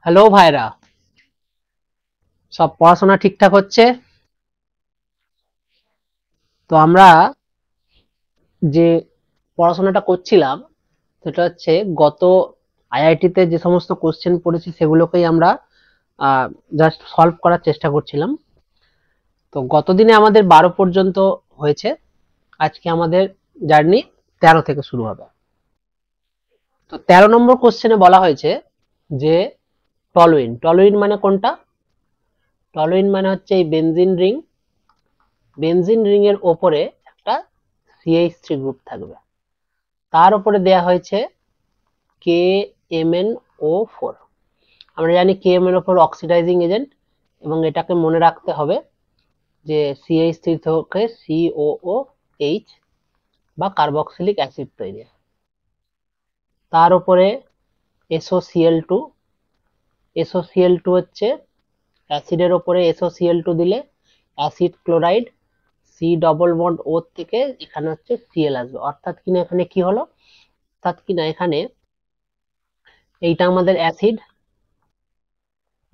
Hello ভাইরা, সব পড়াশোনা ঠিকঠাক হচ্ছে? তো আমরা যে পড়াশোনাটা করছিলাম সেটা হচ্ছে গত আইআইটিতে যে সমস্ত কোশ্চেন পড়েছি সেগুলোকেই আমরা জাস্ট সলভ করার চেষ্টা করছিলাম। তো গতদিনে আমাদের 12 পর্যন্ত হয়েছে। আজকে আমাদের জার্নি 13 থেকে শুরু হবে। তো 13 নম্বর কোশ্চেনে বলা হয়েছে যে টলুইন টলুইন মানে কোনটা? টলুইন মানে হচ্ছে এই বেনজিন রিং এর ওপরে একটা CH3 গ্রুপ থাকবে। তার উপরে দেয়া হয়েছে KMnO4। আমরা জানি KMnO4 অক্সিডাইজিং এজেন্ট এবং এটাকে মনে রাখতে হবে যে CH3 থেকে COOH বা কার্বক্সিলিক অ্যাসিড তৈরি হয়। তার উপরে SOCl2। SOCl2 হচ্ছে অ্যাসিডের উপরে SOCl2 দিলে acid chloride, C double bond O থেকে এখানে হচ্ছে Cl আসবে। অর্থাৎ কিনা এখানে কি হলো? অর্থাৎ কিনা এখানে এইটা আমাদের অ্যাসিড,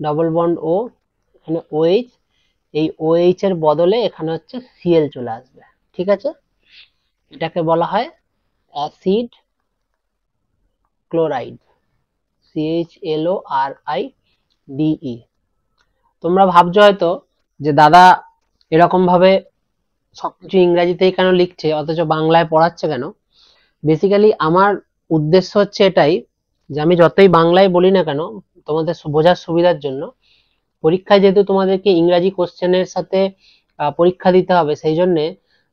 ডবল বন্ড ও, এখানে OH, এই OH এর বদলে এখানে হচ্ছে Cl চলে আসবে। ঠিক আছে? এটাকে বলা হয় অ্যাসিড ক্লোরাইড, CHLORIDE। তোমরা ভাবছো হয়তো যে দাদা এরকম ভাবে সবকিছু ইংরাজিতেই কেন লিখছে অথচ বাংলায় পড়াচ্ছে কেন? বেসিক্যালি আমার উদ্দেশ্য হচ্ছে এটাই যে আমি যতই বাংলায় বলি না কেন তোমাদের বোঝার সুবিধার জন্য, পরীক্ষায় যেহেতু তোমাদেরকে ইংরাজি কোশ্চেনের সাথে পরীক্ষা দিতে হবে, সেই জন্য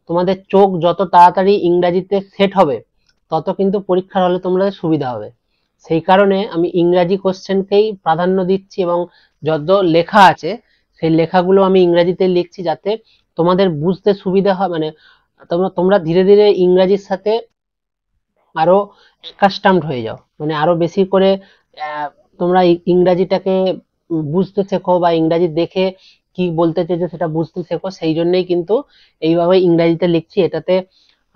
তোমাদের চোখ যত তাড়াতাড়ি ইংরাজিতে সেট হবে তত কিন্তু পরীক্ষার হলে তোমাদের সুবিধা হবে। সেই কারণে আমি ইংরাজি কোশ্চেনকেই প্রাধান্য দিচ্ছি এবং যত লেখা আছে সেই লেখাগুলো আমি ইংরাজিতে লিখছি যাতে তোমাদের বুঝতে সুবিধা হয়। মানে তোমরা তোমরা ধীরে ধীরে ইংরাজির সাথে আরো কাস্টমড হয়ে যাও, মানে আরো বেশি করে আহ, তোমরা ইংরাজিটাকে বুঝতে শেখো বা ইংরাজি দেখে কি বলতে চেয়েছে সেটা বুঝতে শেখো। সেই জন্যই কিন্তু এইভাবে ইংরাজিতে লিখছি। এটাতে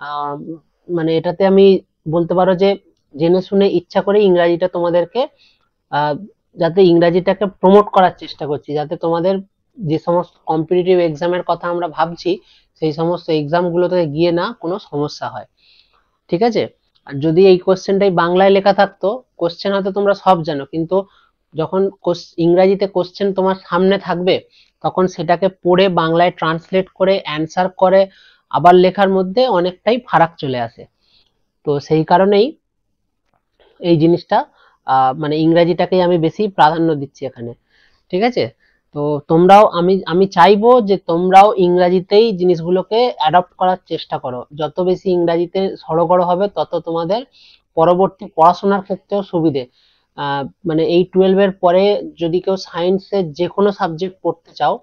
আহ, মানে এটাতে আমি বলতে পারো যে জেনে শুনে ইচ্ছা করে ইংরাজিটা তোমাদেরকে আহ, যাতে ইংরাজিটাকে প্রমোট করার চেষ্টা করছি, যাতে তোমাদের যে সমস্ত কম্পিটিটিভ এক্সামের কথা আমরা ভাবছি সেই সমস্ত এক্সাম গুলোতে গিয়ে না কোনো সমস্যা হয়। ঠিক আছে? আর যদি এই কোশ্চেনটাই বাংলায় লেখা থাকতো, কোশ্চেন হয়তো তোমরা সব জানো কিন্তু যখন ইংরাজিতে কোশ্চেন তোমার সামনে থাকবে তখন সেটাকে পড়ে বাংলায় ট্রান্সলেট করে অ্যান্সার করে আবার লেখার মধ্যে অনেকটাই ফারাক চলে আসে। তো সেই কারণেই এই জিনিসটা মানে ইংরাজিটাকেই আমি বেশি প্রাধান্য দিচ্ছি এখানে। ঠিক আছে? তো তোমরাও আমি আমি চাইবো যে তোমরাও ইংরাজিতেই জিনিসগুলোকে অ্যাডপ্ট করার চেষ্টা করো। যত বেশি ইংরাজিতে সড়গড় হবে তত তোমাদের পরবর্তী পড়াশোনার ক্ষেত্রেও সুবিধে। মানে এই 12 এর পরে যদি কেউ সায়েন্সের যে কোনো সাবজেক্ট পড়তে চাও,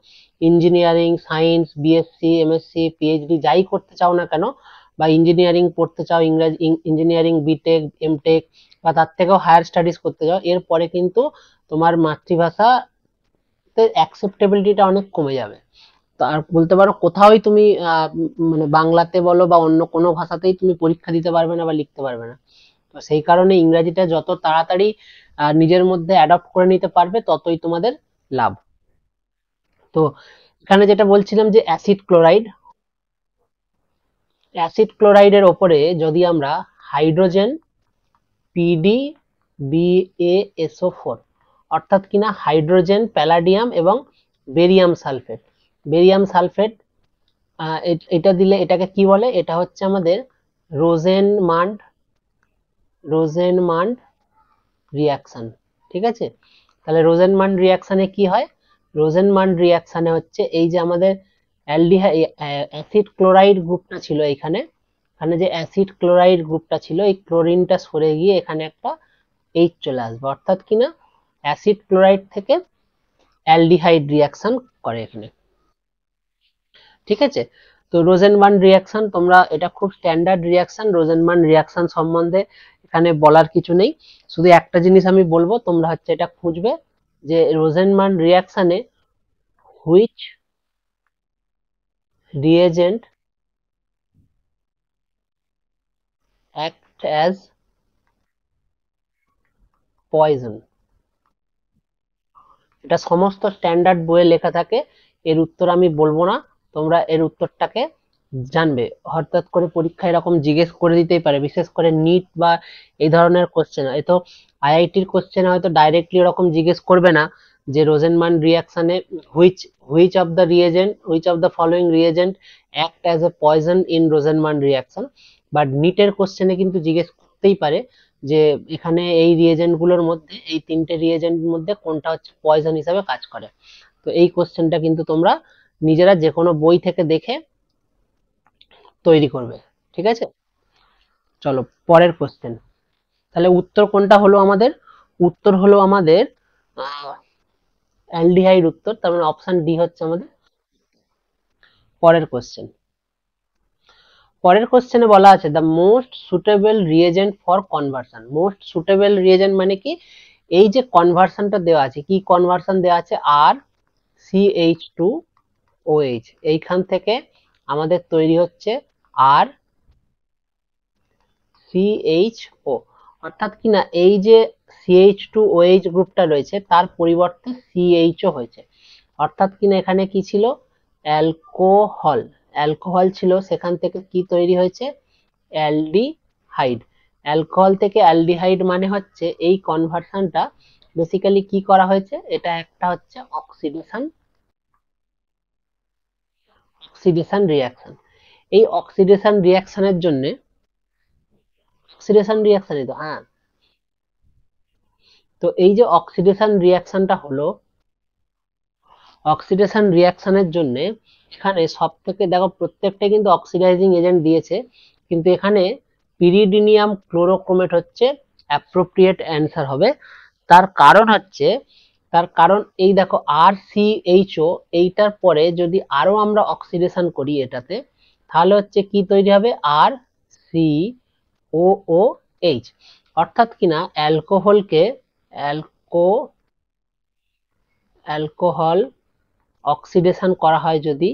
engineering, science, BSc, MSc, PhD যাই করতে চাও না কেন, বা ইঞ্জিনিয়ারিং পড়তে চাও, ইংরাজি ইঞ্জিনিয়ারিং, বিটেক, এমটেক বা তার থেকেও হায়ার স্টাডিজ করতে চাও, এরপরে কিন্তু তোমার মাতৃভাষা অ্যাকসেপ্টেবিলিটিটা অনেক কমে যাবে। তো আর বলতে পারো কোথাওই তুমি মানে বাংলাতে বলো বা অন্য কোনো ভাষাতেই তুমি পরীক্ষা দিতে পারবে না বা লিখতে পারবে না। তো সেই কারণে ইংরাজিটা যত তাড়াতাড়ি নিজের মধ্যে অ্যাডপ্ট করে নিতে পারবে ততই তোমাদের লাভ। তো এখানে যেটা বলছিলাম যে অ্যাসিড ক্লোরাইডের ওপরে যদি আমরা হাইড্রোজেন PdBaSO4, অর্থাৎ কিনা হাইড্রোজেন, প্যালাডিয়াম এবং বেরিয়াম সালফেট, বেরিয়াম সালফেট এটা দিলে এটাকে কি বলে? এটা হচ্ছে আমাদের রোজেনমান্ড রোজেনমান্ড রিয়াকশন। ঠিক আছে? তাহলে রোজেনমান্ড রিয়াকশনে কি হয়? রোজেনমান্ড রিয়াকশনে হচ্ছে এই যে আমাদের অ্যাসিড ক্লোরাইড গ্রুপটা ছিল এখানে, এখানে যে অ্যাসিড ক্লোরাইড গ্রুপটা ছিল এই ক্লোরিনটা সরে গিয়ে এখানে একটা এইচ চলে আসবে। অর্থাৎ কিনা অ্যাসিড ক্লোরাইড থেকে অ্যালডিহাইড রিয়াকশন করে এখানে। ঠিক আছে? তো রোজেনবার্ন রিয়াকশন তোমরা এটা খুব স্ট্যান্ডার্ড রিয়াকশন, রোজেনবার্ন রিয়াকশন সম্বন্ধে এখানে বলার কিছু নেই। শুধু একটা জিনিস আমি বলবো, তোমরা হচ্ছে এটা খুঁজবে যে রোজেনবার্ন রিয়াকশনে which reagent act as poison. এটা সমস্ত স্ট্যান্ডার্ড বইয়ে লেখা থাকে, এর উত্তর আমি বলবো না, তোমরা এর উত্তরটাকে জানবে। হঠাৎ করে পরীক্ষা এরকম জিজ্ঞেস করে দিতেই পারে, বিশেষ করে নিট বা এই ধরনের কোশ্চেন, এ তো আইআইটির কোশ্চেন হয়তো ডাইরেক্টলি এরকম জিজ্ঞেস করবে না যে রোজেনমান রিয়াকশনে which which of the reagent which of the following reagent act as a poison in Rosenmund reaction, but নিটের কোশ্চেনে কিন্তু জিজ্ঞেস করতেই পারে যে এখানে এই রিয়েজেন্ট গুলোর মধ্যে, এই তিনটে রিয়েজেন্টের মধ্যে কোনটা হচ্ছে পয়জন হিসাবে কাজ করে। তো এই কোশ্চেনটা কিন্তু তোমরা নিজেরা যে কোনো বই থেকে দেখে তৈরি করবে, ঠিক আছে? চলো পরের কোশ্চেন। তাহলে উত্তর কোনটা হলো আমাদের? উত্তর হলো আমাদের অ্যালডিহাইড উত্তর, তার মানে অপশন ডি হচ্ছে আমাদের পরের কোশ্চেন। পরের কোশ্চেনে বলা আছে the most suitable reagent for conversion. Most suitable reagent মানে কি? এই যে কনভার্সনটা দেওয়া আছে, কি কনভার্সন দেওয়া আছে? আর সিএইচ টু ওএইচ, এইখান থেকে আমাদের তৈরি হচ্ছে আর সিএইচও, অর্থাৎ কি না এই যে সিএইচ টু ওএইচ গ্রুপটা রয়েছে তার পরিবর্তে সিএইচও হয়েছে, অর্থাৎ কি না এখানে কি ছিল? অ্যালকোহল, অ্যালকোহল ছিল, সেখান থেকে কি তৈরি হয়েছে? অ্যালডিহাইড। অ্যালকোহল থেকে অ্যালডিহাইড মানে হচ্ছে এই কনভার্সনটা বেসিক্যালি কি করা হয়েছে? এটা একটা হচ্ছে অক্সিডেশন, অক্সিডেশন রিয়াকশন। এই অক্সিডেশন রিয়াকশনের জন্য, অক্সিডেশন রিয়াকশনই তো, হ্যাঁ। তো এই যে অক্সিডেশন রিয়াকশনটা হলো, অক্সিডেশন রিয়াকশনের জন্য এখানে সব থেকে দেখো প্রত্যেকটা কিন্তু অক্সিডাইজিং এজেন্ট দিয়েছে, কিন্তু এখানে পিরিডিনিয়াম ক্লোরোক্রোমেট হচ্ছে অ্যাপ্রোপ্রিয়েট অ্যান্সার হবে। তার কারণ হচ্ছে, তার কারণ এই দেখো আর সি এইচ ও, এইটার পরে যদি আরো আমরা অক্সিডেশন করি এটাতে, তাহলে হচ্ছে কি তৈরি হবে? আর সি ও ও এইচ, অর্থাৎ কিনা অ্যালকোহলকে, অ্যালকো অ্যালকোহল অক্সিডেশন করা হয় যদি,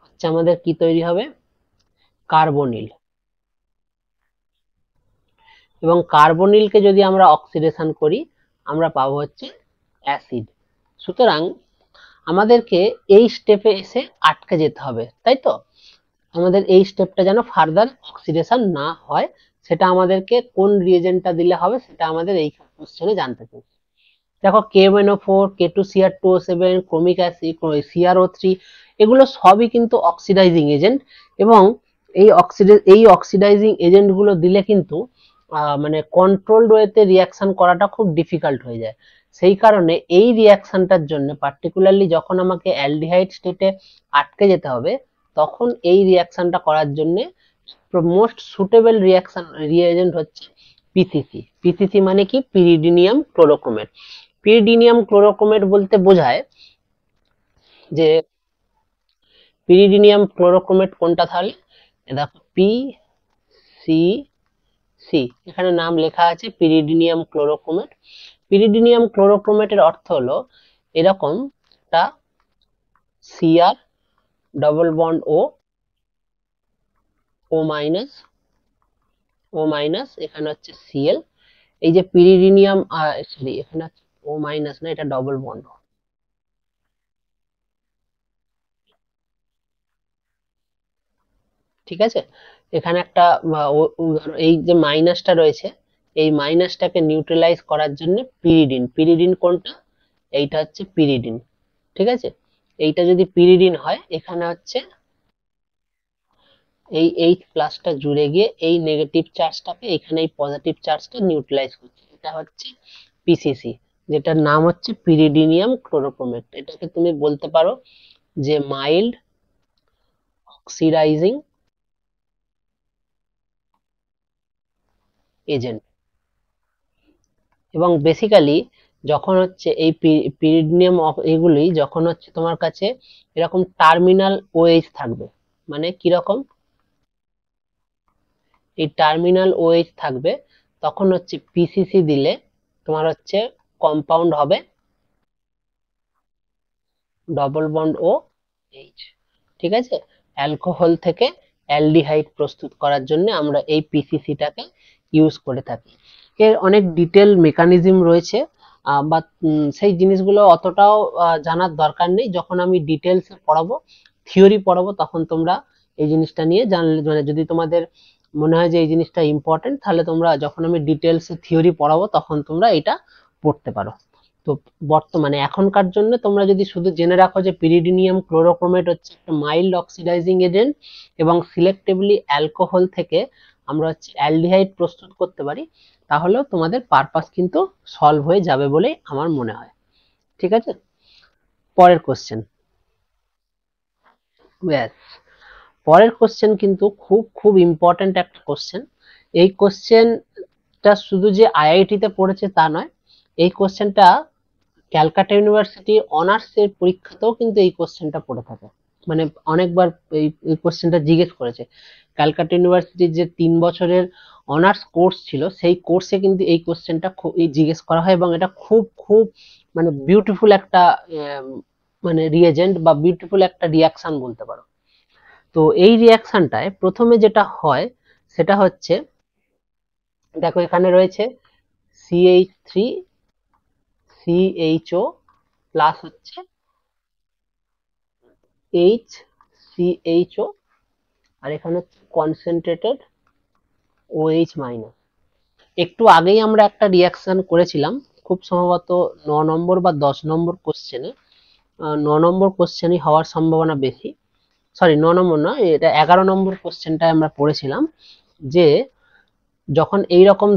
হচ্ছে আমাদের কি তৈরি হবে? কার্বনিল। এবং কার্বনিলকে যদি আমরা অক্সিডেশন করি আমরা পাবো হচ্ছে অ্যাসিড। সুতরাং আমাদেরকে এই স্টেপে এসে আটকে যেতে হবে, তাই তো? আমাদের এই স্টেপটা যেন ফার্দার অক্সিডেশন না হয়, সেটা আমাদেরকে কোন রিয়েজেন্টটা দিলে হবে সেটা আমাদের এই কোশ্চেনে জানতে হবে। দেখো KMnO4, K2Cr2O7, chromic acid, CrO3, এগুলো সবই কিন্তু অক্সিডাইজিং এজেন্ট, এবং এই অক্সিডাইজিং এজেন্ট গুলো দিলে কিন্তু মানে কন্ট্রোলড ওয়েতে রিয়াকশন করাটা খুব ডিফিকাল্ট হয়ে যায়। সেই কারণে এই রিয়াকশনটার জন্য পার্টিকুলারলি যখন আমাকে অ্যালডিহাইড স্টেটে আটকে যেতে হবে, তখন এই রিয়াকশনটা করার জন্য মোস্ট সুটেবল রিয়েজেন্ট হচ্ছে পিসিসি। পিসিসি মানে কি? পিরিডিনিয়াম ক্লোরোক্রোমেট। পিরিডিনিয়াম ক্লোরোক্রোমেট বলতে বোঝায় যে, পিরিডিনিয়াম ক্লোরোক্রোমেট কোনটা? তাহলে দেখো পি সি সি, এখানে নাম লেখা আছে পিরিডিনিয়াম ক্লোরোক্রোমেট। পিরিডিনিয়াম ক্লোরোক্রোমেটের অর্থ হলো এরকম একটা সিআর ডবল বন্ড ও, ও মাইনাস, ও মাইনাস, এখানে হচ্ছে সিএল। এই যে পিরিডিনিয়াম, সরি এখানে ও মাইনাস না, এটা ডবল বন্ড, ঠিক আছে? এখানে একটা এই যে মাইনাসটা রয়েছে, এই মাইনাসটাকে নিউট্রালাইজ করার জন্য পিরিডিন, পিরিডিন কোনটা? এইটা হচ্ছে পিরিডিন, ঠিক আছে? এইটা যদি পিরিডিন হয়, এখানে হচ্ছে এই এইচ প্লাসটা জুড়ে গিয়ে এই নেগেটিভ চার্জটাকে এখানে এই পজিটিভ চার্জটা নিউট্রালাইজ করছে, এটা হচ্ছে পিসিসি, যেটার নাম হচ্ছে পিরিডিনিয়াম ক্লোরোক্রোমেট। এটাকে তুমি বলতে পারো যে মাইল্ড অক্সিডাইজিং এজেন্ট। এবং বেসিক্যালি যখন হচ্ছে এই পিরিডিনিয়াম এগুলি যখন হচ্ছে তোমার কাছে এরকম টার্মিনাল ওএইচ থাকবে, মানে কিরকম? এই টার্মিনাল ওএইচ থাকবে, তখন হচ্ছে পিসিসি দিলে তোমার হচ্ছে কম্পাউন্ড হবে ডবল বন্ড ও এইচ, ঠিক আছে? অ্যালকোহল থেকে অ্যালডিহাইড প্রস্তুত করার জন্য আমরা এই পিসিসিটাকে ইউজ করে থাকি। এর অনেক ডিটেল মেকানিজম রয়েছে, বা সেই জিনিসগুলো অতটাও জানার দরকার নেই। যখন আমি ডিটেলস পড়াবো, থিওরি পড়াবো, তখন তোমরা এই জিনিসটা নিয়ে জানলে, মানে যদি তোমাদের মনে হয় যে এই জিনিসটা ইম্পর্টেন্ট, তাহলে তোমরা যখন আমি ডিটেলস থিওরি পড়াবো তখন তোমরা এটা পড়তে পারো। তো বর্তমানে এখনকার জন্য তোমরা যদি শুধু জেনে রাখো যে পিরিডিনিয়াম ক্লোরোক্রোমেট হচ্ছে একটা মাইল্ড অক্সিডাইজিং এজেন্ট এবং সিলেক্টিভলি অ্যালকোহল থেকে আমরা হচ্ছে অ্যালডিহাইড প্রস্তুত করতে পারি, তাহলেও তোমাদের পারপাস কিন্তু সলভ হয়ে যাবে বলে আমার মনে হয়। ঠিক আছে, পরের কোশ্চেন। ব্যাস, পরের কোশ্চেন কিন্তু খুব খুব ইম্পর্ট্যান্ট একটা কোশ্চেন। এই কোশ্চেনটা শুধু যে আইআইটি তে পড়েছে তা নয়, এই কোশ্চেনটা ক্যালকাটা ইউনিভার্সিটি অনার্স এর পরীক্ষাতেও কিন্তু এই কোশ্চেনটা পড়ে থাকে। মানে অনেকবার এই কোশ্চেনটা জিজ্ঞেস করেছে। ক্যালকাটা ইউনিভার্সিটির যে 3 বছরের অনার্স কোর্স ছিল, সেই কোর্সে কিন্তু এই কোশ্চেনটা জিজ্ঞেস করা হয়, এবং এটা খুব খুব মানে বিউটিফুল একটা মানে রিএজেন্ট বা বিউটিফুল একটা রিয়াকশন বলতে পারো। তো এই রিয়াকশনটায় প্রথমে যেটা হয় সেটা হচ্ছে, দেখো এখানে রয়েছে CH3 CHO প্লাস হচ্ছে HCHO, আর এখানে হচ্ছে কনসেন্ট্রেটেড OH মাইনাস। একটু আগেই আমরা একটা রিয়াকশন করেছিলাম, খুব সম্ভবত 9 নম্বর বা 10 নম্বর কোশ্চেনে, 9 নম্বর কোশ্চেনই হওয়ার সম্ভাবনা বেশি। সরি, 9 নম্বর নয়, এটা 11 নম্বর কোশ্চেনটায় আমরা পড়েছিলাম যে যখন এইরকম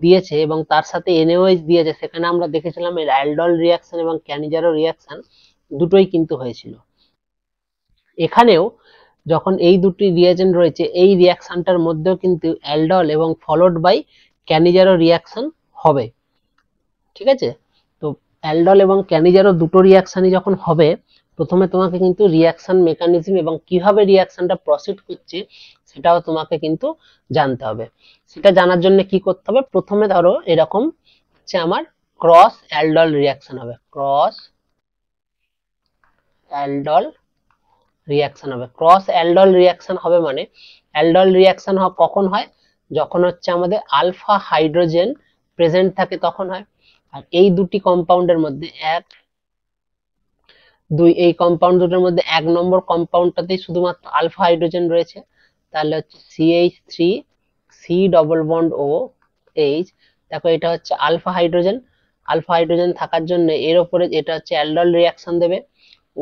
দিয়েছে এবং তার সাথে NaOH দিয়েছে, সেখানে আমরা দেখেছিলাম এর অ্যালডল রিয়াকশন এবং ক্যানিজারো রিয়াকশন দুটোই কিন্তু হয়েছিল। এখানেও যখন এই দুটি রিয়েজেন্ট রয়েছে, এই রিয়াকশনটার মধ্যেও কিন্তু অ্যালডল এবং ফলোড বাই ক্যানিজারো রিয়াকশন হবে। ঠিক আছে, তো অ্যালডল এবং ক্যানিজারো দুটো রিয়াকশনই যখন হবে, প্রথমে তোমাকে কিন্তু রিয়াকশন মেকানিজম এবং কিভাবে রিয়াকশনটা প্রসিড করছে সেটাও তোমাকে কিন্তু জানতে হবে। সেটা জানার জন্য কি করতে হবে, প্রথমে ধরো এরকম হচ্ছে আমার ক্রস অ্যালডল রিয়াকশন হবে, ক্রস অ্যালডল রিয়াকশন হবে। ক্রস অ্যালডল রিয়াকশন হবে মানে, অ্যালডল রিয়াকশন কখন হয়, যখন হচ্ছে আমাদের আলফা হাইড্রোজেন প্রেজেন্ট থাকে তখন হয়। আর এই দুটি কম্পাউন্ডের মধ্যে এই কম্পাউন্ড দুটোর মধ্যে 1 নম্বর কম্পাউন্ডটাতেই শুধুমাত্র আলফা হাইড্রোজেন রয়েছে, তাহলে হচ্ছে CH3 C double bond O H। দেখো এটা হচ্ছে আলফা হাইড্রোজেন, আলফা হাইড্রোজেন থাকার জন্য এর উপরে এটা হচ্ছে অ্যালডল রিয়াকশন দেবে।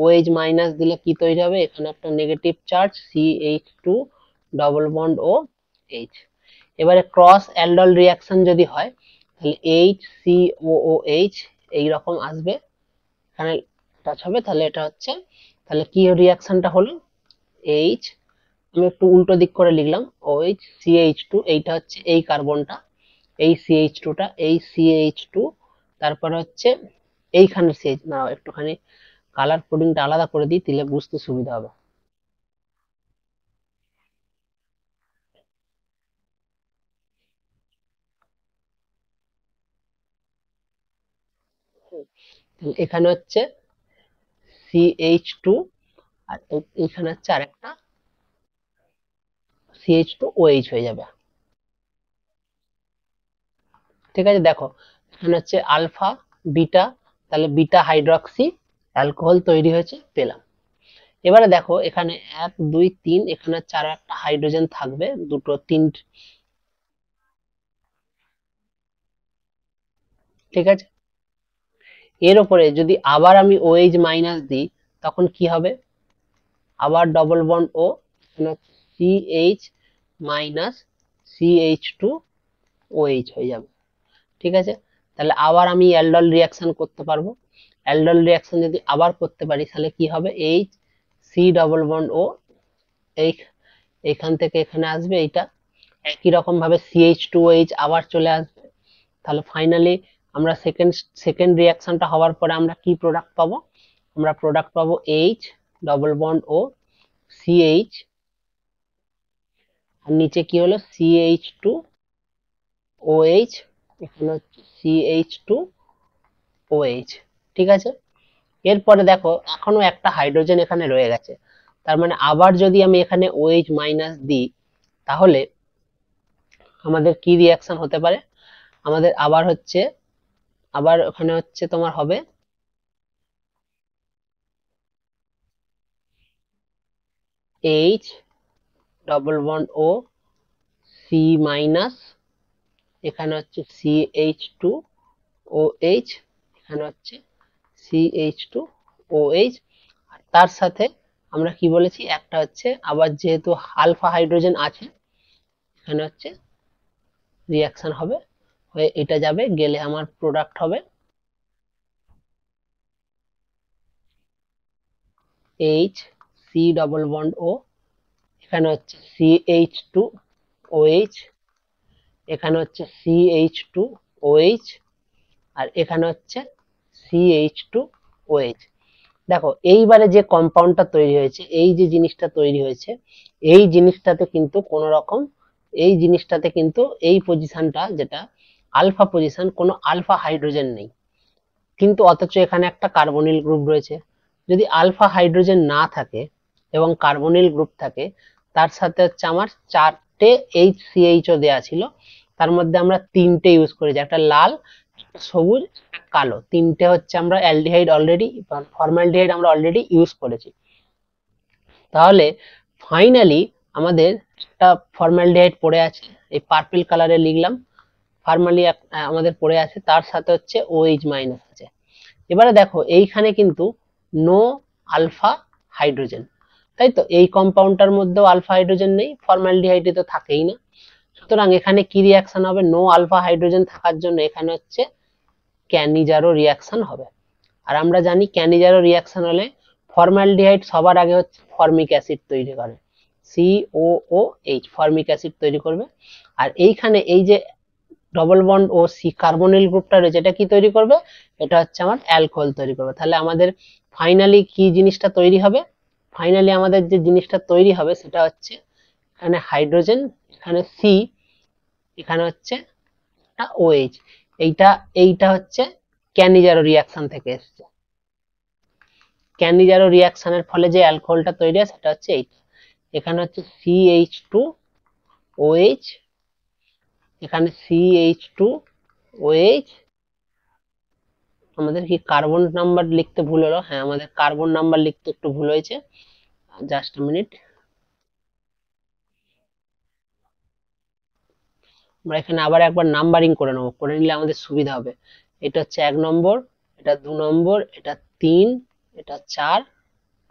OH মাইনাস দিলে কি তৈরি হবে, এখানে একটা negative charge CH2 double bond OH। এবারে ক্রস অ্যালডল রিয়াকশন যদি হয়, তাহলে HCOOH এইরকম আসবে, এখানে টাচ হবে, তাহলে এটা হচ্ছে, তাহলে কি রিয়াকশনটা হলো, H, আমি একটু উল্টো দিক করে লিখলাম, OH CH2, এইটা হচ্ছে এই কার্বনটা, এই CH2 টা, এই CH2, তারপরে হচ্ছে এইখানে CH, না একটুখানি কালার কোডিংটা আলাদা করে দিই, তাহলে বুঝতে সুবিধা হবে। তাহলে এখানে হচ্ছে CH2, আর এখানে হচ্ছে আরেকটা CH2OH হয়ে যাবে। ঠিক আছে, দেখো এখানে হচ্ছে আলফা বিটা, তাহলে বিটা হাইড্রক্সি অ্যালকোহল তৈরি হয়েছে পেলাম। এবারে দেখো এখানে 1 2 3, এখানে চার একটা হাইড্রোজেন থাকবে, দুটো তিন। ঠিক আছে, এর উপরে যদি আবার আমি OH মাইনাস দিই, তখন কি হবে, আবার ডবল বন্ড ও, এখানে CH মাইনাস CH2OH হয়ে যাবে। ঠিক আছে, তাহলে আবার আমি অ্যালডল রিয়াকশন করতে পারবো। অ্যালডল রিয়াকশন যদি আবার করতে পারি, তাহলে কি হবে, HC ডবল বন্ড ও, এই এখান থেকে এখানে আসবে, এইটা একই রকম ভাবে CH2OH আবার চলে আসবে। তাহলে ফাইনালি আমরা সেকেন্ড রিয়াকশনটা হওয়ার পরে আমরা কি প্রোডাক্ট পাবো, আমরা প্রোডাক্ট পাবো H ডবল বন্ড ও CH, আর নিচে কি হলো CH2OH, এখানে হচ্ছে CH2OH। ঠিক আছে, এরপরে দেখো এখনো একটা হাইড্রোজেন এখানে রয়ে গেছে, তার মানে আবার যদি আমি এখানে OH মাইনাস দিই, তাহলে আমাদের কি রিয়াকশন হতে পারে, আমাদের আবার হচ্ছে আবার ওখানে হচ্ছে তোমার হবে H ডবল বন্ড ও সি মাইনাস, এখানে হচ্ছে CH2OH, এখানে হচ্ছে CH2OH। আর তার সাথে আমরা কি বলেছি, একটা হচ্ছে আবার যেহেতু আলফা হাইড্রোজেন আছে, এখানে হচ্ছে রিয়াকশন হবে, হয়ে এটা যাবে, গেলে আমার প্রোডাক্ট হবে H, C double bond O, এখানে হচ্ছে CH2OH, এখানে হচ্ছে CH2OH, আর এখানে হচ্ছে CH2OH। দেখো এইবারে যে কম্পাউন্ডটা তৈরি হয়েছে, এই যে জিনিসটা তৈরি হয়েছে, এই জিনিসটাতে কিন্তু কোনো রকম, এই জিনিসটাতে কিন্তু এই পজিশনটা যেটা আলফা পজিশন, কোনো আলফা হাইড্রোজেন নেই, কিন্তু অথচ এখানে একটা কার্বনিল গ্রুপ রয়েছে। যদি আলফা হাইড্রোজেন না থাকে এবং কার্বনিল গ্রুপ থাকে, তার সাথে হচ্ছে আমার চারটে HCHO দেয়া ছিল, তার মধ্যে আমরা তিনটে ইউজ করেছি, একটা লাল, একটা সবুজ, একটা কালো, তিনটে হচ্ছে আমরা অ্যালডিহাইড অলরেডি, ফর্মালডিহাইড আমরা অলরেডি ইউজ করেছি। তাহলে ফাইনালি আমাদের একটা ফর্মালডিহাইড পড়ে আছে, এই পার্পল কালারে লিখলাম, ফার্মালি আমাদের পড়ে আছে, তার সাথে হচ্ছে OH মাইনাস আছে। এবারে দেখো এইখানে কিন্তু নো আলফা হাইড্রোজেন, তাই তো এই কম্পাউন্ডটার মধ্যেও আলফা হাইড্রোজেন নেই, ফর্মালডিহাইডে তো থাকেই না। সুতরাং এখানে কি রিয়াকশন হবে, নো আলফা হাইড্রোজেন থাকার জন্য এখানে হচ্ছে ক্যানিজারো রিয়াকশন হবে। আর আমরা জানি ক্যানিজারো রিয়াকশন হলে ফর্মালডিহাইড সবার আগে হচ্ছে ফর্মিক অ্যাসিড তৈরি করে, COOH, ফর্মিক অ্যাসিড তৈরি করবে। আর এইখানে এই যে ডবল বন্ড ও সি কার্বনিল গ্রুপটা রয়েছে, এটা কি তৈরি করবে, এটা হচ্ছে আমার অ্যালকোহল তৈরি করবে। তাহলে আমাদের ফাইনালি কি জিনিসটা তৈরি হবে, ফাইনালি আমাদের যে জিনিসটা তৈরি হবে সেটা হচ্ছে এখানে হাইড্রোজেন, এখানে সি, এখানে হচ্ছে একটা OH, এইটা এইটা হচ্ছে ক্যানিজারো রিয়াকশন থেকে এসেছে। ক্যানিজারো রিয়াকশনের ফলে যে অ্যালকোহলটা তৈরি হয় সেটা হচ্ছে এইটা, এখানে হচ্ছে CH2OH, এখানে CH2OH। আমাদের কি কার্বন নাম্বার লিখতে ভুল হলো, হ্যাঁ আমাদের কার্বন নাম্বার লিখতে একটু ভুল হয়েছে, জাস্ট মিনিট। আমরা এখানে আবার একবার নাম্বারিং করে নেবো, করে নিলে আমাদের সুবিধা হবে। এটা হচ্ছে 1 নম্বর, এটা 2 নম্বর, এটা 3, এটা 4,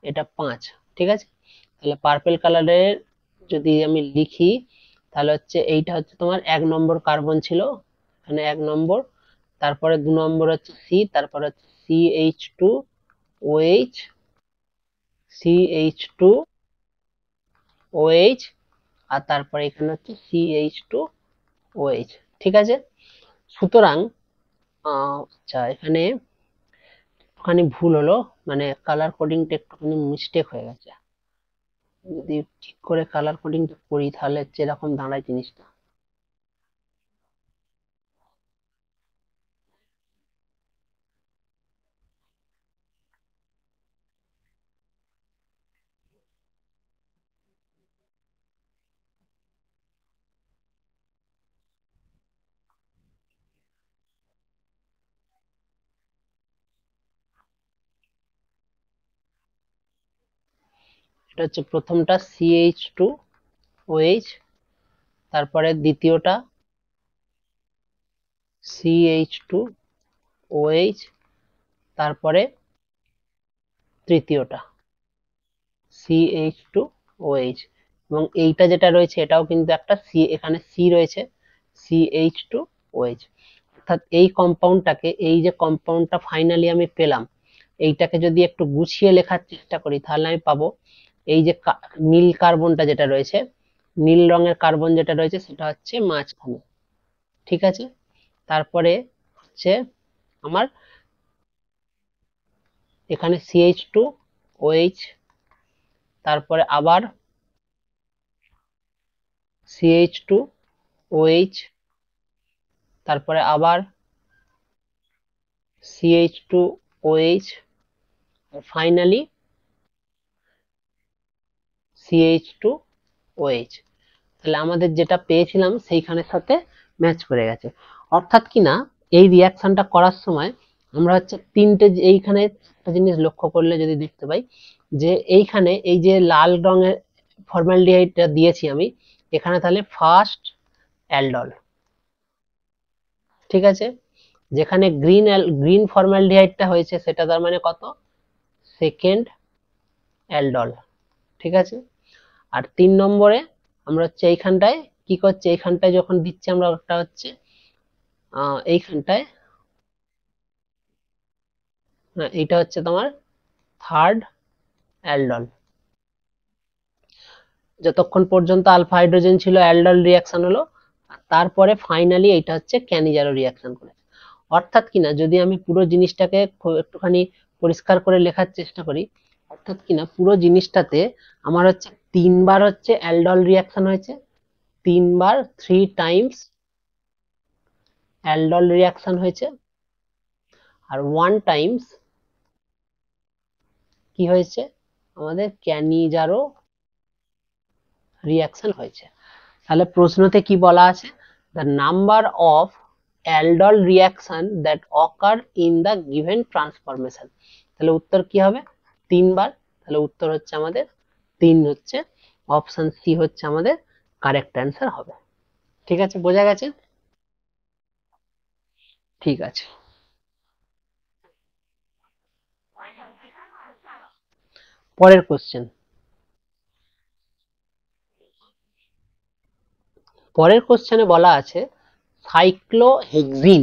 এটা 5, ঠিক আছে। তাহলে পার্পল কালারের যদি আমি লিখি, তাহলে হচ্ছে এইটা হচ্ছে তোমার 1 নম্বর কার্বন ছিল, এখানে 1 নম্বর, তারপরে 2 নম্বর হচ্ছে সি, তারপরে হচ্ছে CH2OH, CH2OH, আর তারপরে এখানে হচ্ছে CH2OH, ঠিক আছে। সুতরাং আচ্ছা এখানে একটুখানি ভুল হলো, মানে কালার কোডিংটা একটুখানি মিস্টেক হয়ে গেছে, যদি ঠিক করে কালার কোডিংটা করি তাহলে হচ্ছে এরকম দাঁড়ায় জিনিসটা। এটা হচ্ছে প্রথমটা CH2OH, তারপরে দ্বিতীয়টা CH2OH, তারপরে তৃতীয়টা CH2OH, এবং এইটা যেটা রয়েছে এটাও কিন্তু একটা সি, এখানে সি রয়েছে, CH2OH। অর্থাৎ এই কম্পাউন্ডটাকে, এই যে কম্পাউন্ডটা ফাইনালি আমি পেলাম, এইটাকে যদি একটু গুছিয়ে লেখার চেষ্টা করি তাহলে আমি পাবো এই যে নীল কার্বনটা যেটা রয়েছে, নীল রঙের কার্বন যেটা রয়েছে সেটা হচ্ছে মাঝখানে, ঠিক আছে। তারপরে হচ্ছে আমার এখানে CH2OH, তারপরে আবার CH2OH, তারপরে আবার CH2OH, আর ফাইনালি CH2OH। তাহলে আমাদের যেটা পেয়েছিলাম সেইখানের সাথে ম্যাচ করে গেছে। অর্থাৎ কি না, এই রিয়াকশনটা করার সময় আমরা হচ্ছে তিনটে, এইখানে একটা জিনিস লক্ষ্য করলে যদি দেখতে পাই যে এইখানে এই যে লাল রঙের ফর্মালডিহাইডটা দিয়েছি আমি এখানে, তাহলে ফার্স্ট অ্যালডল, ঠিক আছে। যেখানে গ্রিন ফর্মালডিহাইডটা হয়েছে সেটা তার মানে কত, সেকেন্ড অ্যালডল, ঠিক আছে। আর 3 নম্বরে আমরা হচ্ছে এইখানটায় কি করছি, এইখানটায় যখন দিচ্ছি আমরা একটা হচ্ছে এইখানটায়, এইটা হচ্ছে তোমার থার্ড অ্যালডল। যতক্ষণ পর্যন্ত আলফা হাইড্রোজেন ছিল অ্যালডল রিয়াকশন হলো, আর তারপরে ফাইনালি এটা হচ্ছে ক্যানিজারো রিয়াকশন করেছে। অর্থাৎ কিনা যদি আমি পুরো জিনিসটাকে একটুখানি পরিষ্কার করে লেখার চেষ্টা করি, অর্থাৎ কিনা পুরো জিনিসটাতে আমার হচ্ছে 3 বার হচ্ছে অ্যালডল রিয়াকশন হয়েছে, 3 বার 3 টাইমস অ্যালডল রিয়াকশন হয়েছে, আর 1 টাইমস কি হয়েছে আমাদের ক্যানিজারো রিয়াকশন হয়েছে। তাহলে প্রশ্নতে কি বলা আছে, the number of aldol reaction that occur in the given transformation, তাহলে উত্তর কি হবে 3 বার, তাহলে উত্তর হচ্ছে আমাদের 3 হচ্ছে অপশন সি হচ্ছে আমাদের কারেক্ট অ্যান্সার হবে। ঠিক আছে, বোঝা গেছে? ঠিক আছে, পরের কোশ্চেন। পরের কোশ্চেনে বলা আছে সাইক্লোহেক্সিন।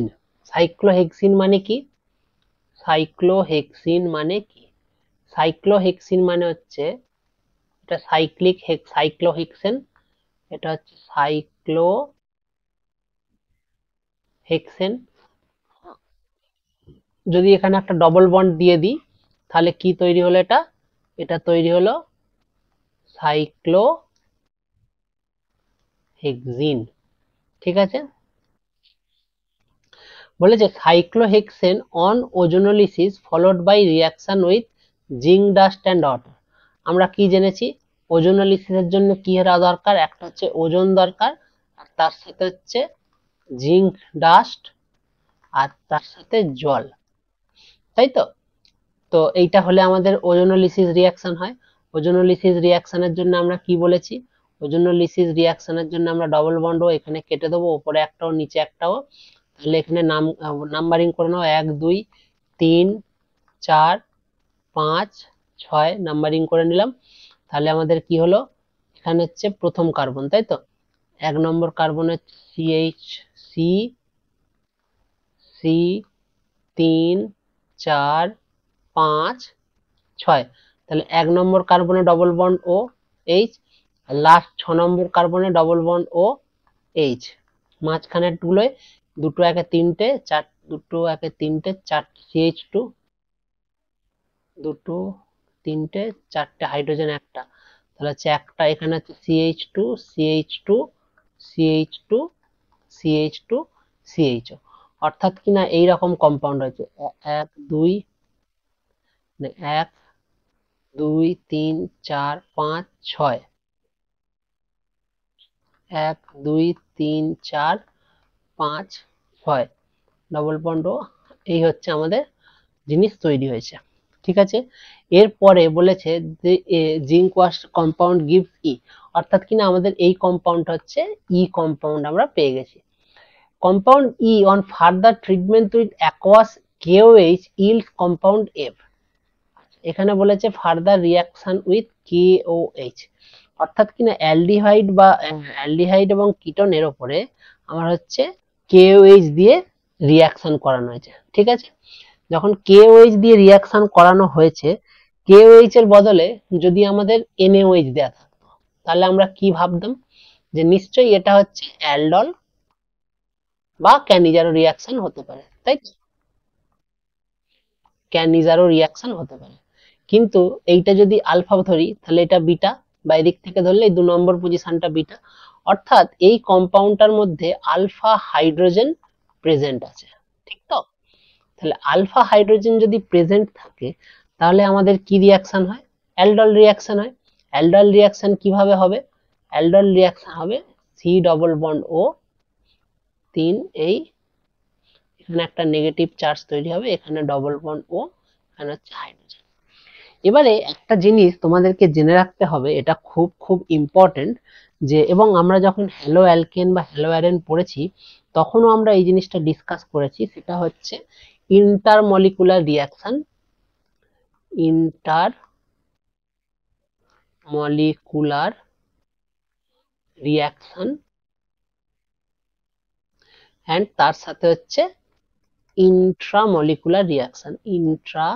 সাইক্লোহেক্সিন মানে কি? সাইক্লোহেক্সিন মানে কি? সাইক্লোহেক্সিন মানে হচ্ছে এটা সাইক্লোহেক্সেন, এটা হচ্ছে সাইক্লোহেক্সেন। যদি এখানে একটা ডবল বন্ড দিয়ে দিই তাহলে কি তৈরি হলো, এটা এটা তৈরি হলো সাইক্লোহেক্সিন, ঠিক আছে। বলেছে cyclohexene on ozonolysis followed by reaction with zinc dust and water. আমরা কি জেনেছি, ওজোনোলিসিসের জন্য কি এরা দরকার, একটা হচ্ছে ওজোন দরকার, আর তার সাথে হচ্ছে জিঙ্ক ডাস্ট, আর তার সাথে জল, তাই তো। তো এইটা হলে আমাদের ওজোনোলিসিস রিয়াকশন হয়। ওজোনোলিসিস রিয়াকশনের জন্য আমরা কি বলেছি, ওজোনোলিসিস রিয়াকশনের জন্য আমরা ডবল বন্ডও এখানে কেটে দেবো, উপরে একটাও নিচে একটাও। তাহলে এখানে নাম্বারিং করে নাও, 1 2 3 4 5 6 নাম্বারিং করে নিলাম। তাহলে আমাদের কি হলো, এখানে হচ্ছে প্রথম কার্বন, তাই তো। 1 নম্বর কার্বন হচ্ছে সিএইচ সি, সি 3 4 5 6, তাহলে 1 নম্বর কার্বনে ডবল বন্ড ও এইচ, আর লাস্ট 6 নম্বর কার্বনে ডবল বন্ড ও এইচ, মাঝখানের গুলোয় দুটো একে তিনটে চার, দুটো একে তিনটে চার সিএইচ টু, দুটো তিনটে চারটে হাইড্রোজেন একটা, তাহলে হচ্ছে একটা এখানে হচ্ছে CH two CH two CH two CH two CH, অর্থাৎ কিনা এইরকম কম্পাউন্ড হয়েছে 1 2 1 2 3 4 5 6, 1 2 3 4 5 6 ডবল বন্ড ও, এই হচ্ছে আমাদের জিনিস তৈরি হয়েছে, ঠিক আছে। এরপরে বলেছে যে জিঙ্ক ওয়াশ কম্পাউন্ড গিভস ই, অর্থাৎ কিনা আমাদের এই কম্পাউন্ড হচ্ছে ই কম্পাউন্ড আমরা পেয়ে গেছি। Compound E on further treatment with aqueous KOH yields compound F. এখানে বলেছে ফার্দার রিয়াকশন উইথ কেওএইচ, অর্থাৎ কিনা অ্যালডিহাইড এবং কিটোনের উপরে আমার হচ্ছে কেওএইচ দিয়ে রিয়াকশন করানো হয়েছে, ঠিক আছে। যখন কেওএইচ দিয়ে রিয়াকশন করানো হয়েছে, কেওএইচ এর বদলে যদি আমাদের এনএওএইচ দেয়া থাকতো তাহলে আমরা কি ভাবতাম, যে নিশ্চয়ই এটা হচ্ছে অ্যালডল বা ক্যানিজারো রিয়াকশন হতে পারে, তাই তো, ক্যানিজারো রিয়াকশন হতে পারে। কিন্তু এইটা যদি আলফা ধরি তাহলে এটা বিটা, বা এদিক থেকে ধরলে এই 2 নম্বর পজিশনটা বিটা, অর্থাৎ এই কম্পাউন্ডটার মধ্যে আলফা হাইড্রোজেন প্রেজেন্ট আছে, ঠিক তো। তাহলে আলফা হাইড্রোজেন যদি প্রেজেন্ট থাকে তাহলে আমাদের কি রিয়াকশন হয়, অ্যালডল রিয়াকশন হয়। অ্যালডল রিয়াকশন কিভাবে হবে, অ্যালডল রিয়াকশন হবে সি ডবল বন্ড ও 3, এই এখানে একটা নেগেটিভ চার্জ তৈরি হবে, এখানে ডবল বন্ড ও, এখানে হচ্ছে হাইড্রোজেন। এবারে একটা জিনিস তোমাদেরকে জেনে রাখতে হবে, এটা খুব খুব ইম্পর্টেন্ট, যে এবং আমরা যখন হ্যালো অ্যালকেন বা হ্যালো অ্যারেন পড়েছি তখনও আমরা এই জিনিসটা ডিসকাস করেছি, সেটা হচ্ছে intermolecular reaction, intermolecular reaction and তার সাথে হচ্ছে ইন্ট্রামলিকুলার রিয়াকশন, ইন্ট্রামলিকুলার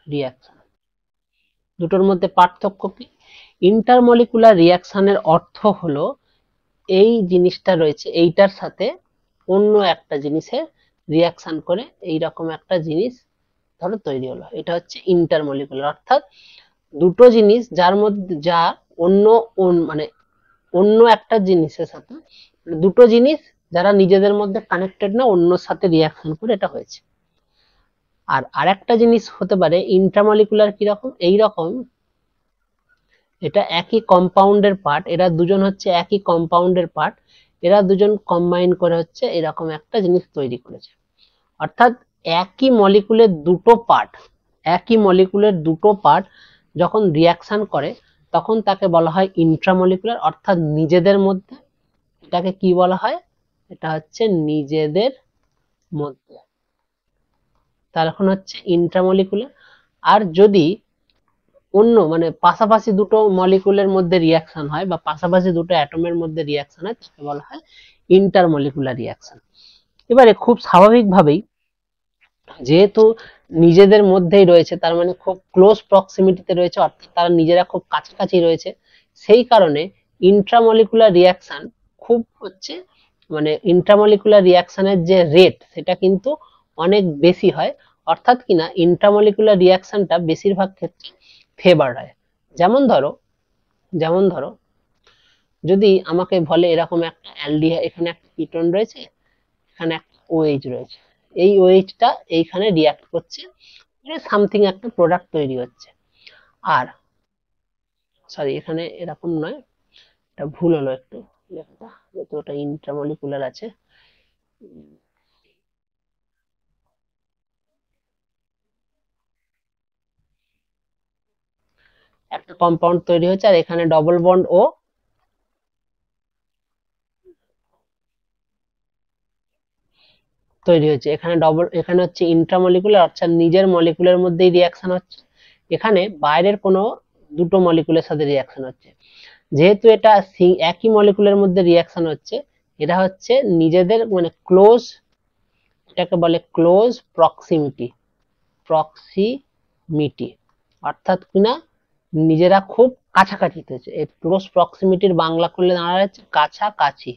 রিয়াকশন। দুটোর মধ্যে পার্থক্য কি? ইন্টারমলিকুলার রিয়াকশনের অর্থ হলো এই জিনিসটা রয়েছে এইটার সাথে অন্য একটা জিনিসের রিয়াকশন করে এইরকম একটা জিনিস ধরো তৈরি হলো, এটা হচ্ছে ইন্টারমলিকুলার। অর্থাৎ দুটো জিনিস যার মধ্যে যা অন্য মানে অন্য একটা জিনিসের সাথে, দুটো জিনিস যারা নিজেদের মধ্যে কানেক্টেড না, অন্যর সাথে রিয়াকশন করে এটা হয়েছে। আর আরেকটা জিনিস হতে পারে ইন্ট্রামলিকুলার, কিরকম? এইরকম, এটা একই কম্পাউন্ডের পার্ট, এরা দুজন হচ্ছে একই কম্পাউন্ডের পার্ট, এরা দুজন কম্বাইন করে হচ্ছে এরকম একটা জিনিস তৈরি করেছে। অর্থাৎ একই মলিকুলের দুটো পার্ট, একই মলিকুলের দুটো পার্ট যখন রিয়াকশন করে তখন তাকে বলা হয় ইন্ট্রামলিকুলার, অর্থাৎ নিজেদের মধ্যে। এটাকে কি বলা হয়? এটা হচ্ছে নিজেদের মধ্যে, তার এখন হচ্ছে ইন্ট্রামলিকুলার। আর যদি অন্য মানে পাশাপাশি দুটো মলিকুলের মধ্যে রিয়াকশন হয় বা পাশাপাশি দুটো অ্যাটমের মধ্যে রিয়াকশন হয় তাকে বলা হয় ইন্টারমলিকুলার রিয়াকশন। এবারে খুব স্বাভাবিকভাবেই যেহেতু নিজেদের মধ্যেই রয়েছে, তার মানে খুব ক্লোজ প্রক্সিমিটিতে রয়েছে, অর্থাৎ তারা নিজেরা খুব কাছাকাছি রয়েছে, সেই কারণে ইন্ট্রামলিকুলার রিয়াকশন খুব হচ্ছে মানে ইন্ট্রামলিকুলার রিয়াকশনের যে রেট সেটা কিন্তু অনেক বেশি হয়। অর্থাৎ কিনা ইন্ট্রামলিকুলার রিয়াকশনটা বেশিরভাগ ক্ষেত্রে ফেভার হয়। যেমন ধরো যদি আমাকে বলে এরকম একটা অ্যালডিহাইড, এখানে একটা কিটোন রয়েছে, এখানে একটা ওএইচ রয়েছে, এই ওএইচটা এইখানে রিয়াক্ট করছে, সামথিং একটা প্রোডাক্ট তৈরি হচ্ছে। আর সরি, এখানে এরকম নয়, এটা ভুল হলো একটু লেখাটা, যেহেতু ওটা ইন্ট্রামলিকুলার আছে। একটা কম্পাউন্ড তৈরি হচ্ছে আর এখানে ডবল বন্ড ও তৈরি হয়েছে, এখানে হচ্ছে ইন্ট্রামলিকুলার, অর্থাৎ নিজের মলিকুলের মধ্যেই রিয়াকশন হচ্ছে, এখানে বাইরের কোনো দুটো মলিকুলের সাথে রিয়াকশন হচ্ছে। যেহেতু এটা একই মলিকুলের মধ্যে রিয়াকশন হচ্ছে, এটা হচ্ছে নিজেদের মানে ক্লোজ, এটাকে বলে ক্লোজ প্রক্সিমিটি, প্রক্সিমিটি অর্থাৎ কিনা নিজেরা খুব কাছাকাছি হচ্ছে। এই ক্লোজ প্রক্সিমিটির বাংলা করলে দাঁড়াচ্ছে কাছাকাছি,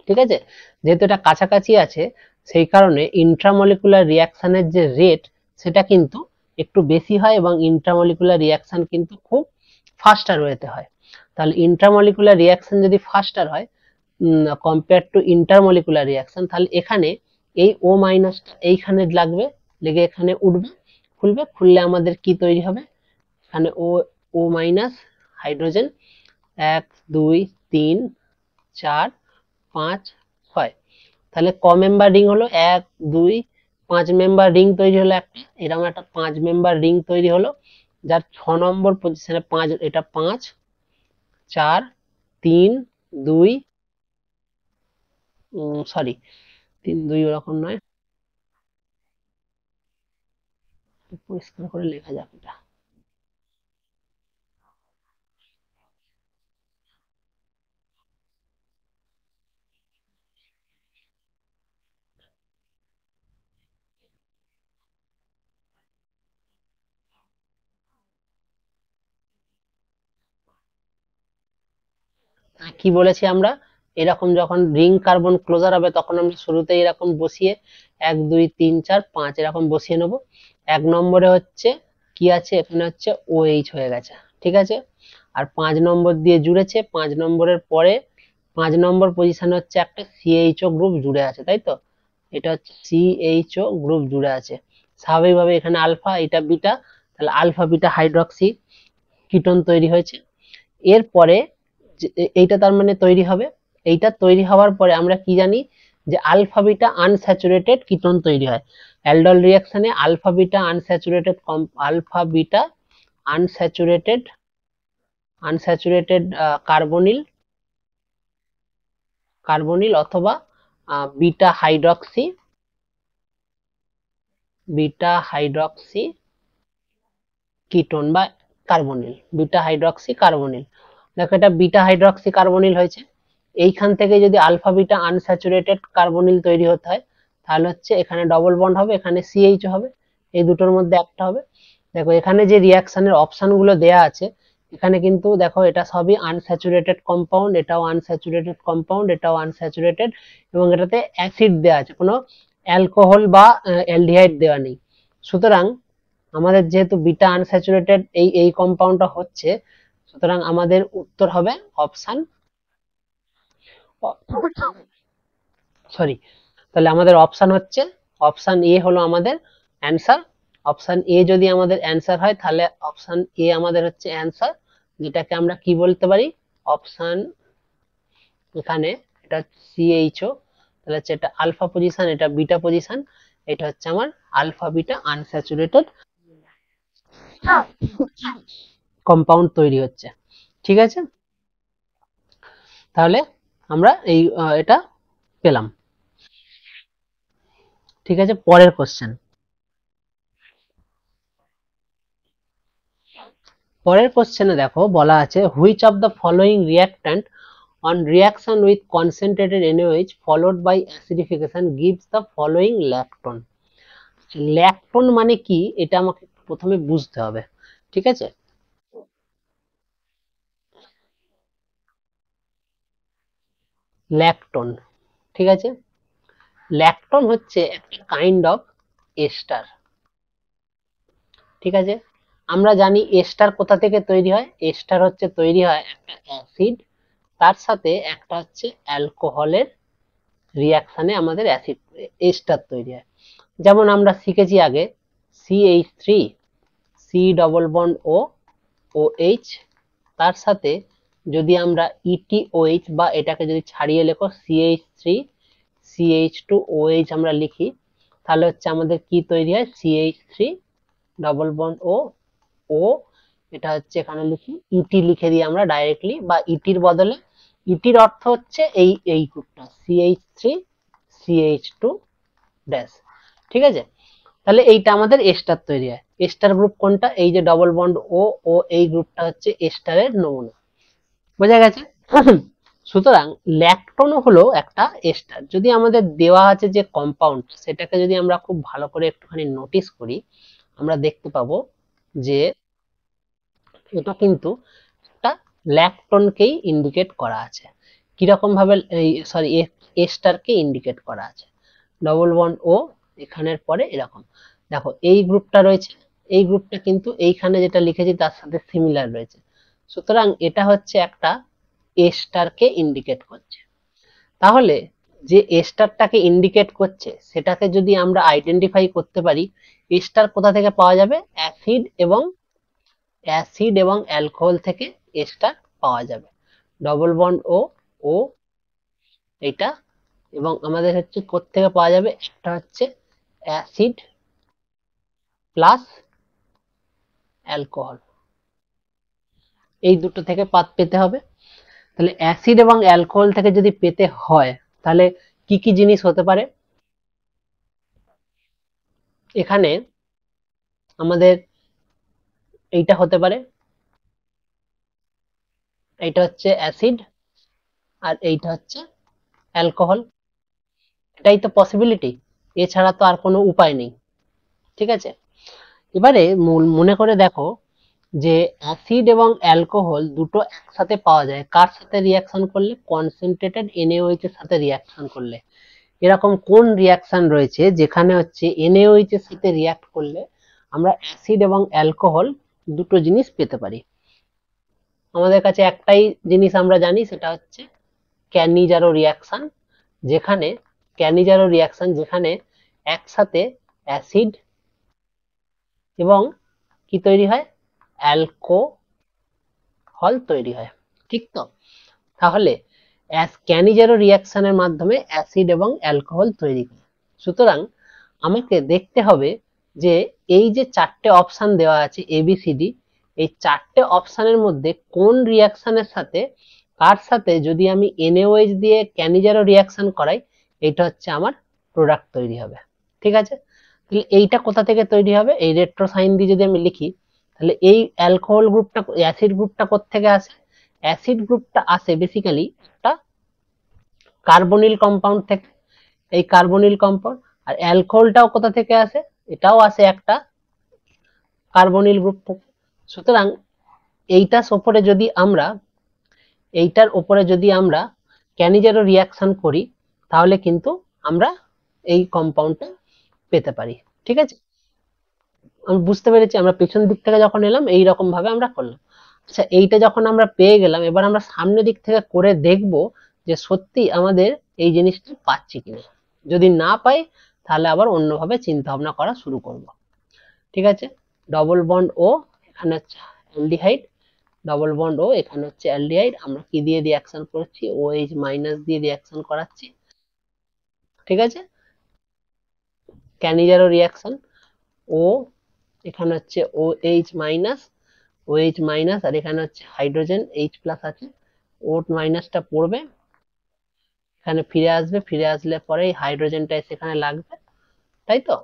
ঠিক আছে? যেহেতু এটা কাছাকাছি আছে সেই কারণে ইন্ট্রামলিকুলার রিয়াকশনের যে রেট সেটা কিন্তু একটু বেশি হয় এবং ইন্ট্রামলিকুলার রিয়াকশন কিন্তু খুব ফাস্টার ওয়েতে হয়। তাহলে ইন্ট্রামলিকুলার রিয়াকশন যদি ফাস্টার হয় কম্পেয়ার টু ইন্টারমলিকুলার রিয়াকশন, তাহলে এখানে এই ও মাইনাসটা এইখানে লাগবে, লেগে এখানে উঠবে, খুললে আমাদের কি তৈরি হবে? এখানে ও, ও মাইনাস হাইড্রোজেন, 1 2 3 4 5 6, তাহলে ক মেম্বার রিং হলো? 1 2 5 মেম্বার রিং তৈরি হলো একটা, এরকম একটা 5 মেম্বার রিং তৈরি হলো, যার 6 নম্বর পজিশনে 5, এটা 5 4 3 2, সরি 3 2 ওরকম নয়, পরিষ্কার করে লেখা যাক এটা। কি বলেছি আমরা? এরকম যখন রিং কার্বন ক্লোজার হবে তখন আমরা শুরুতেই এরকম বসিয়ে 1 2 3 4 5 এরকম বসিয়ে নেব। 1 নম্বরে হচ্ছে কি আছে? এখানে হচ্ছে OH হয়ে গেছে, ঠিক আছে? আর 5 নম্বর দিয়ে জুড়েছে, 5 নম্বরের পরে 5 নম্বর পজিশনে হচ্ছে একটা CHO গ্রুপ জুড়ে আছে, তাই তো? এটা হচ্ছে CHO গ্রুপ জুড়ে আছে। স্বাভাবিকভাবে এখানে আলফা, এটা বিটা, তাহলে আলফা বিটা হাইড্রক্সি কিটোন তৈরি হয়েছে। এরপরে এইটা তার মানে তৈরি হবে। এইটা তৈরি হওয়ার পরে আমরা কি জানি যে আলফা বিটা আনস্যাচুরেটেড কিটোন তৈরি হয়। অ্যালডল রিঅ্যাকশনে আনস্যাচুরেটেড কার্বনিল অথবা বিটা হাইড্রক্সি কিটোন বা বিটা হাইড্রক্সি কার্বনিল। দেখো এটা বিটা হাইড্রক্সি কার্বনিল হয়েছে। এইখান থেকে যদি আলফা বিটা আনস্যাচুরেটেড কার্বনিল তৈরি হতে হয়, তাহলে হচ্ছে এখানে ডবল বন্ড হবে, এখানে সিএইচ হবে, এই দুটোর মধ্যে একটা হবে। দেখো এখানে যে রিয়াকশনের অপশন গুলো দেয়া আছে, এখানে কিন্তু দেখো এটা সবই আনস্যাচুরেটেড কম্পাউন্ড, এটাও আনস্যাচুরেটেড কম্পাউন্ড, এটাও আনস্যাচুরেটেড, এবং এটাতে অ্যাসিড দেওয়া আছে, কোনো অ্যালকোহল বা অ্যালডিহাইড দেওয়া নেই। সুতরাং আমাদের যেহেতু বিটা আনস্যাচুরেটেড এই কম্পাউন্ডটা হচ্ছে, সুতরাং আমাদের উত্তর হবে অপশন সরি, তাহলে আমাদের অপশন হচ্ছে অপশন এ হলো আমাদের অ্যান্সার। অপশন এ যদি আমাদের অ্যান্সার হয়, তাহলে অপশন এ আমাদের হচ্ছে অ্যান্সার, যেটাকে আমরা কি বলতে পারি, অপশন এখানে এটা সিএইচও, তাহলে হচ্ছে এটা আলফা পজিশন, এটা বিটা পজিশন, এটা হচ্ছে আমার আলফা বিটা আনস্যাচুরেটেড কম্পাউন্ড তৈরি হচ্ছে। ঠিক আছে, তাহলে আমরা এটা পেলাম। ঠিক আছে, পরের কোশ্চেন। পরের কোশ্চেনে দেখো বলা আছে which of the following reactant on reaction with concentrated NaOH followed by acidification gives the following lactone. Lactone মানে কি এটা আমাকে প্রথমে বুঝতে হবে। ঠিক আছে, ল্যাকটোন, ঠিক আছে, ল্যাকটোন হচ্ছে একটা কাইন্ড অফ এস্টার। ঠিক আছে, আমরা জানি এস্টার কোথা থেকে তৈরি হয়, এস্টার হচ্ছে তৈরি হয় একটা অ্যাসিড, তার সাথে একটা হচ্ছে অ্যালকোহলের রিয়াকশনে আমাদের অ্যাসিড এস্টার তৈরি হয়। যেমন আমরা শিখেছি আগে CH3 C double bond O H, তার সাথে যদি আমরা ETOH বা এটাকে যদি ছাড়িয়ে লেখো CH3 CH2OH আমরা লিখি, তাহলে হচ্ছে আমাদের কি তৈরি হয়, CH3 ডবল বন্ড ও, এটা হচ্ছে এখানে লিখি ইটি লিখে দিই আমরা ডাইরেক্টলি, বা ইটির বদলে ইটির অর্থ হচ্ছে এই গ্রুপটা CH3 CH2 ড্যাশ। ঠিক আছে, তাহলে এইটা আমাদের এস্টার তৈরি হয়। এস্টার গ্রুপ কোনটা, এই যে ডবল বন্ড ও এই গ্রুপটা হচ্ছে এস্টারের নমুনা। বোঝা গেছে? সুতরাং ল্যাকটোন হলো একটা এস্টার। যদি আমাদের দেওয়া আছে যে কম্পাউন্ড, সেটাকে যদি আমরা খুব ভালো করে একটুখানি নোটিস করি, আমরা দেখতে পাবো যে এটা কিন্তু একটা ল্যাকটোনকেই ইন্ডিকেট করা আছে। কিরকম ভাবে, সরি, এস্টারকে ইন্ডিকেট করা আছে, ডবল বন্ড এখানের পরে এরকম, দেখো এই গ্রুপটা রয়েছে, এই গ্রুপটা কিন্তু এইখানে যেটা লিখেছি তার সাথে সিমিলার রয়েছে। সুতরাং এটা হচ্ছে একটা এস্টারকে ইন্ডিকেট করছে। তাহলে যে এস্টারটাকে ইন্ডিকেট করছে সেটাকে যদি আমরা আইডেন্টিফাই করতে পারি, এস্টার কোথা থেকে পাওয়া যাবে, অ্যাসিড এবং অ্যালকোহল থেকে এস্টার পাওয়া যাবে। ডবল বন্ড ও এটা, এবং আমাদের হচ্ছে কোত্থেকে পাওয়া যাবে, একটা হচ্ছে অ্যাসিড প্লাস অ্যালকোহল, এই দুটো থেকে পেতে হবে। তাহলে অ্যাসিড এবং অ্যালকোহল থেকে যদি পেতে হয়, তাহলে কি কি জিনিস হতে পারে, এখানে আমাদের এইটা হতে পারে, এইটা হচ্ছে অ্যাসিড আর এইটা হচ্ছে অ্যালকোহল, এটাই তো পসিবিলিটি, এছাড়া তো আর কোনো উপায় নেই। ঠিক আছে, এবারে মনে করে দেখো যে অ্যাসিড এবং অ্যালকোহল দুটো একসাথে পাওয়া যায় কার সাথে রিয়াকশন করলে, কনসেন্ট্রেটেড NaOH এর সাথে রিয়াকশন করলে। এরকম কোন রিয়াকশন রয়েছে যেখানে হচ্ছে NaOH এর সাথে রিয়াক্ট করলে আমরা অ্যাসিড এবং অ্যালকোহল দুটো জিনিস পেতে পারি। আমাদের কাছে একটাই জিনিস আমরা জানি, সেটা হচ্ছে ক্যানিজারো রিয়াকশন, যেখানে একসাথে অ্যাসিড এবং কি তৈরি হয়, অ্যালকোহল তৈরি হয়। ঠিক তো, তাহলে ক্যানিজারো রিয়াকশনের মাধ্যমে অ্যাসিড এবং অ্যালকোহল তৈরি করে। সুতরাং আমাকে দেখতে হবে যে এই যে চারটে অপশন দেওয়া আছে ABCD, এই চারটে অপশনের মধ্যে কোন রিয়াকশনের সাথে কার সাথে যদি আমি NaOH দিয়ে ক্যানিজারো রিয়াকশন করাই, এটা হচ্ছে আমার প্রোডাক্ট তৈরি হবে। ঠিক আছে, তাহলে এইটা কোথা থেকে তৈরি হবে, এই রেট্রো সাইন দিয়ে যদি আমি লিখি, তাহলে এই অ্যালকোহল গ্রুপটা, অ্যাসিড গ্রুপটা কোত্থেকে আসে? অ্যাসিড গ্রুপটা আসে বেসিক্যালি একটা কার্বনিল কম্পাউন্ড থেকে, এই কার্বনিল কম্পাউন্ড। আর অ্যালকোহলটাও কোথা থেকে আসে? এটাও আসে একটা কার্বনিল গ্রুপ থেকে। সুতরাং এইটার উপরে যদি আমরা ক্যানিজারো রিয়াকশন করি, তাহলে কিন্তু আমরা এই কম্পাউন্ডটা পেতে পারি। ঠিক আছে, আমি বুঝতে পেরেছি। আমরা পেছন দিক থেকে যখন এলাম এইরকম ভাবে আমরা করলাম। আচ্ছা, এইটা যখন আমরা পেয়ে গেলাম, এবার আমরা সামনের দিক থেকে করে দেখব যে সত্যি আমাদের এই জিনিসটা পাচ্ছি কিনা। যদি না পাই, তাহলে আবার অন্যভাবে চিন্তা ভাবনা করা শুরু করব। ঠিক আছে, ডবল বন্ড ও, এখানে হচ্ছে অ্যালডিহাইড, ডবল বন্ড ও, এখানে হচ্ছে অ্যালডিহাইড। আমরা কি দিয়ে রিয়াকশন করছি? OH মাইনাস দিয়ে রিয়াকশন করাচ্ছি। ঠিক আছে, ক্যানিজারো রিয়াকশন। ও, এখানে হচ্ছে OH মাইনাস, OH মাইনাস, আর এখানে হচ্ছে হাইড্রোজেন H প্লাস আছে, ও মাইনাসটা পড়বে, এখানে ফিরে আসবে, ফিরে আসলে পরে এই হাইড্রোজেনটা সেখানে লাগবে, তাই তো?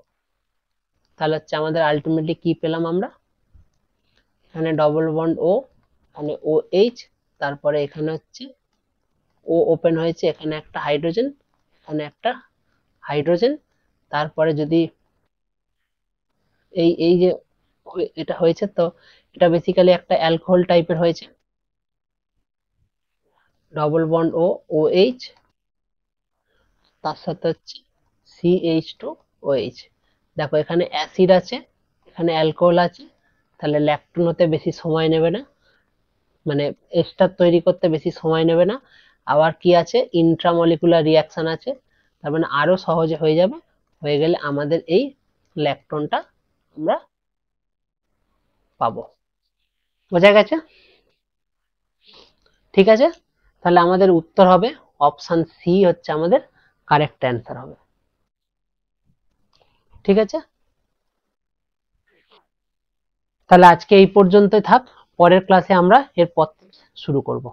তাহলে হচ্ছে আমাদের আলটিমেটলি কি পেলাম আমরা? এখানে ডবল বন্ড ও, এখানে OH, তারপরে এখানে হচ্ছে ও ওপেন হয়েছে, এখানে একটা হাইড্রোজেন, এখানে একটা হাইড্রোজেন। তারপরে যদি এই এই যে এটা হয়েছে, তো এটা বেসিক্যালি একটা অ্যালকোহল টাইপের হয়েছে, ডবল বন্ড ও, OH, তার সাথে হচ্ছে CH2OH। দেখো এখানে অ্যাসিড আছে, এখানে অ্যালকোহল আছে, তাহলে ল্যাকটোন হতে বেশি সময় নেবে না, মানে এস্টার তৈরি করতে বেশি সময় নেবে না। আবার কি আছে? ইন্ট্রামলিকুলার রিয়াকশন আছে, তার মানে আরো সহজে হয়ে যাবে। হয়ে গেলে আমাদের এই ল্যাকটোনটা আমরা পাবো। বোঝা গেছে? ঠিক আছে, তাহলে আমাদের উত্তর হবে অপশন সি, হচ্ছে আমাদের কারেক্ট অ্যান্সার হবে। ঠিক আছে, তাহলে আজকে এই পর্যন্তই থাক, পরের ক্লাসে আমরা এরপর শুরু করব।